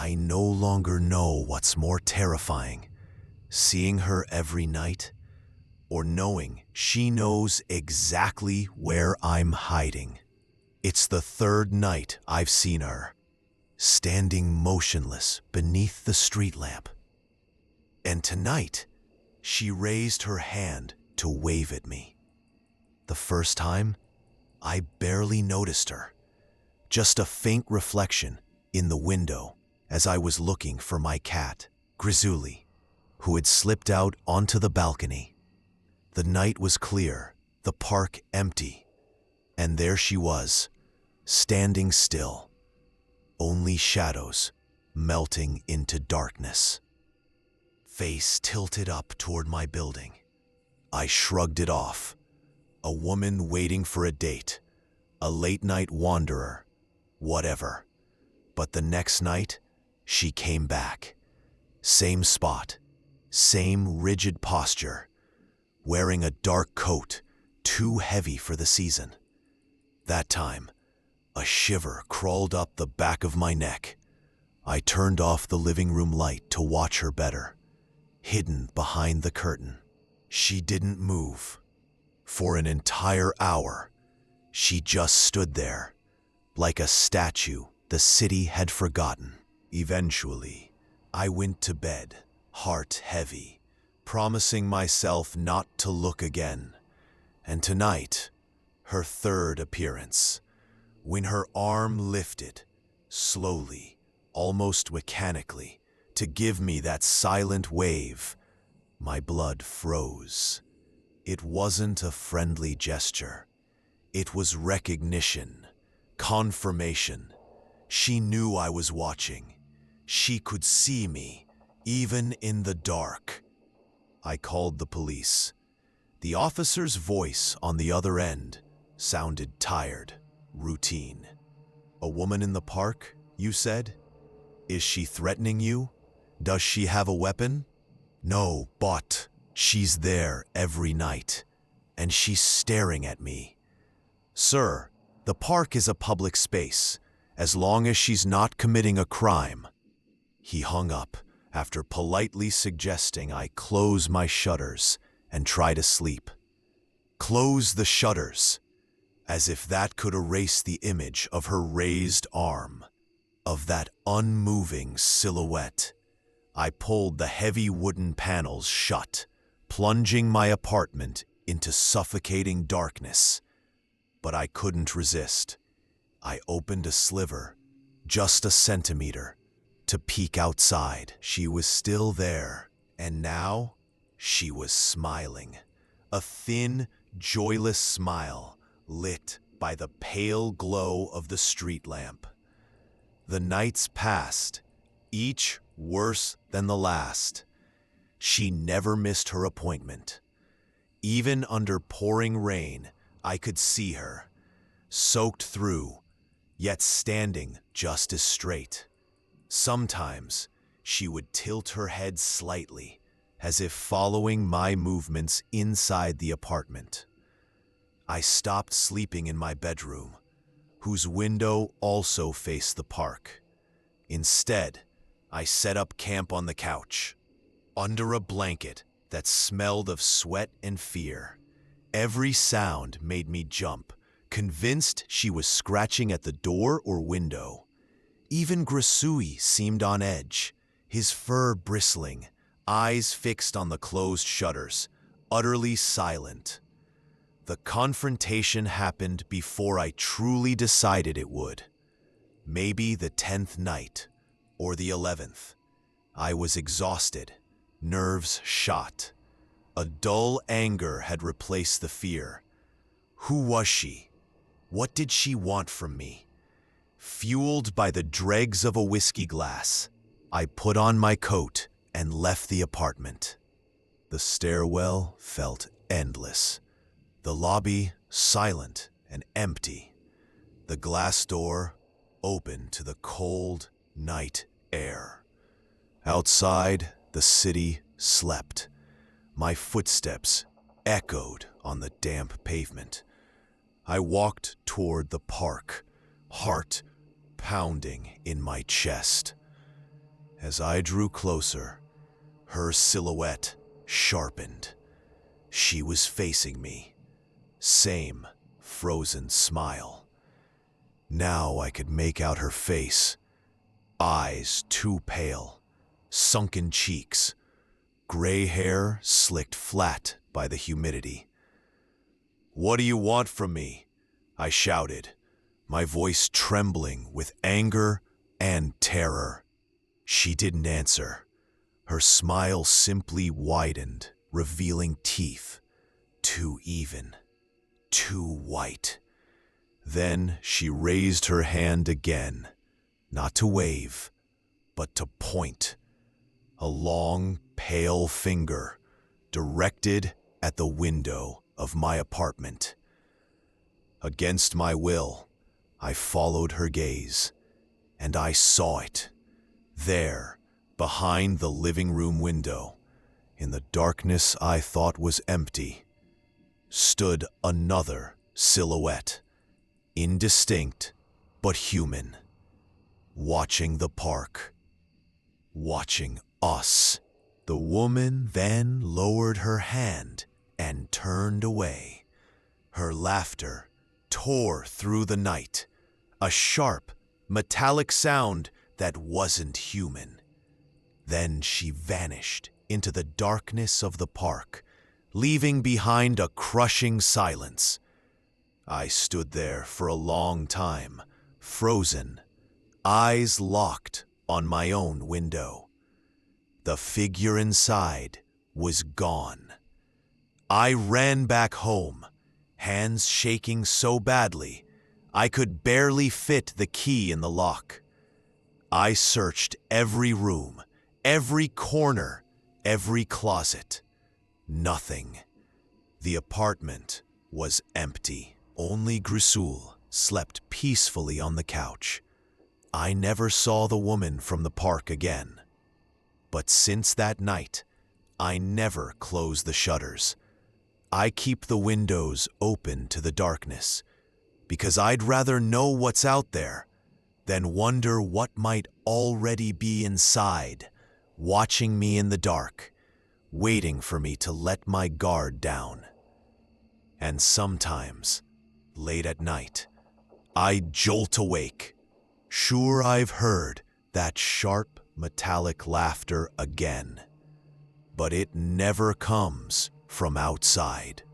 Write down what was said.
I no longer know what's more terrifying, seeing her every night, or knowing she knows exactly where I'm hiding. It's the third night I've seen her, standing motionless beneath the street lamp. And tonight, she raised her hand to wave at me. The first time, I barely noticed her, just a faint reflection in the window as I was looking for my cat, Grizzly, who had slipped out onto the balcony. The night was clear, the park empty, and there she was, standing still, only shadows melting into darkness. Face tilted up toward my building. I shrugged it off. A woman waiting for a date, a late-night wanderer, whatever. But the next night, she came back. Same spot, same rigid posture, wearing a dark coat too heavy for the season. That time, a shiver crawled up the back of my neck. I turned off the living room light to watch her better, hidden behind the curtain. She didn't move. For an entire hour, she just stood there, like a statue the city had forgotten. Eventually, I went to bed, heart heavy, promising myself not to look again. And tonight, her third appearance, when her arm lifted, slowly, almost mechanically, to give me that silent wave, my blood froze. It wasn't a friendly gesture. It was recognition, confirmation. She knew I was watching. She could see me, even in the dark. I called the police. The officer's voice on the other end sounded tired, routine. "A woman in the park, you said? Is she threatening you? Does she have a weapon?" "No, but she's there every night, and she's staring at me." "Sir, the park is a public space, as long as she's not committing a crime." He hung up after politely suggesting I close my shutters and try to sleep. Close the shutters, as if that could erase the image of her raised arm, of that unmoving silhouette. I pulled the heavy wooden panels shut, plunging my apartment into suffocating darkness. But I couldn't resist. I opened a sliver, just a centimeter, to peek outside. She was still there, and now she was smiling. A thin, joyless smile lit by the pale glow of the street lamp. The nights passed, each worse than the last. She never missed her appointment. Even under pouring rain, I could see her, soaked through, yet standing just as straight. Sometimes she would tilt her head slightly, as if following my movements inside the apartment. I stopped sleeping in my bedroom, whose window also faced the park. Instead, I set up camp on the couch, under a blanket that smelled of sweat and fear. Every sound made me jump, convinced she was scratching at the door or window. Even Grizzly seemed on edge, his fur bristling, eyes fixed on the closed shutters, utterly silent. The confrontation happened before I truly decided it would. Maybe the 10th night, or the 11th. I was exhausted, nerves shot. A dull anger had replaced the fear. Who was she? What did she want from me? Fueled by the dregs of a whiskey glass, I put on my coat and left the apartment. The stairwell felt endless. The lobby silent and empty. The glass door open to the cold night air. Outside, the city slept. My footsteps echoed on the damp pavement. I walked toward the park, heart pounding in my chest. As I drew closer, her silhouette sharpened. She was facing me. Same frozen smile. Now I could make out her face. Eyes too pale, sunken cheeks, gray hair slicked flat by the humidity. "What do you want from me?" I shouted, my voice trembling with anger and terror. She didn't answer. Her smile simply widened, revealing teeth, too even, too white. Then she raised her hand again, not to wave, but to point. A long, pale finger directed at the window of my apartment. Against my will, I followed her gaze, and I saw it. There, behind the living room window, in the darkness I thought was empty, stood another silhouette, indistinct but human, watching the park, watching us. The woman then lowered her hand and turned away. Her laughter tore through the night, a sharp, metallic sound that wasn't human. Then she vanished into the darkness of the park, leaving behind a crushing silence. I stood there for a long time, frozen, eyes locked on my own window. The figure inside was gone. I ran back home, hands shaking so badly I could barely fit the key in the lock. I searched every room, every corner, every closet. Nothing. The apartment was empty. Only Grisul slept peacefully on the couch. I never saw the woman from the park again. But since that night, I never close the shutters. I keep the windows open to the darkness, because I'd rather know what's out there than wonder what might already be inside, watching me in the dark, waiting for me to let my guard down. And sometimes, late at night, I jolt awake. Sure, I've heard that sharp, metallic laughter again, but it never comes from outside.